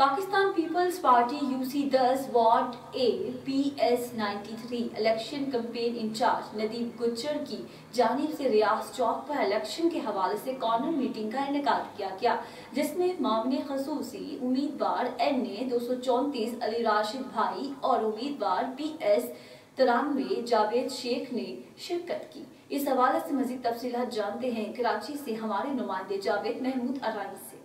Pakistan peoples party UC10 ward A PS 93 election campaign incharge Nadeem Gujjar की जानिब से रियाज चौक पर इलेक्शन के हवाले से कॉर्नर मीटिंग का इनेकाद किया गया, जिसमें मामले खसूसी उम्मीदवार NA 234 अली राशिद भाई और उम्मीदवार PS 93 जावेद शेख ने शिरकत की। इस हवाले से मजीद तफसीलात जानते हैं कराची से हमारे नुमाइंदे जावेद महमूद अराई से।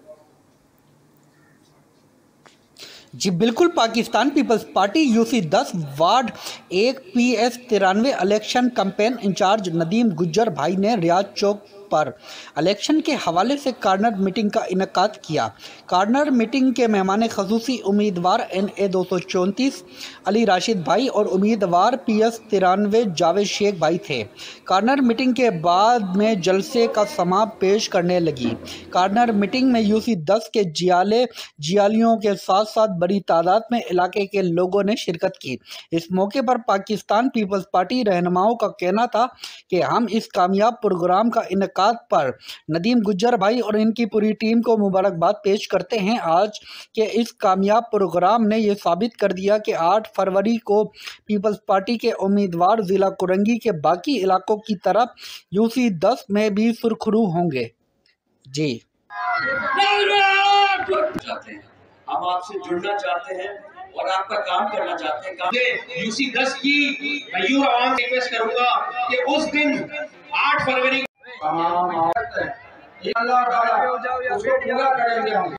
जी बिल्कुल, Pakistan peoples party UC10 ward 1 PS 93 election campaign incharge Nadeem Gujjar भाई ने रियाज चौक पर इलेक्शन के हवाले से कॉर्नर मीटिंग का इनेकाद किया। कॉर्नर मीटिंग के मेहमान खसूसी उम्मीदवार NA 234 अली राशिद भाई और उम्मीदवार PS 93 जावेद शेख भाई थे। कॉर्नर मीटिंग के बाद में जलसे का समाप्त पेश करने लगी। कॉर्नर मीटिंग में UC10 के जियालियों के साथ साथ बड़ी तादाद में इलाके के लोगों ने शिरकत की। इस मौके पर पाकिस्तान पीपल्स पार्टी रहनुमाओं का कहना था कि हम इस कामयाब प्रोग्राम का इनेकाद पर नदीम गुज्जर भाई और इनकी पूरी टीम को मुबारकबाद पेश करते हैं। आज के इस कामयाब प्रोग्राम ने यह साबित कर दिया कि 8 फरवरी को पीपल्स पार्टी के उम्मीदवार जिला कुरंगी के बाकी इलाकों की तरफ UC10 में भी सुरखरू होंगे। जी हम आपसे जुड़ना चाहते हैं और आपका काम करना चाहते हैं। UC10 की मैं यूं आवाम से रिक्वेस्ट करूंगा कि उस दिन 8 फरवरी अल्लाह ताला उसको पूरा करेंगे हम।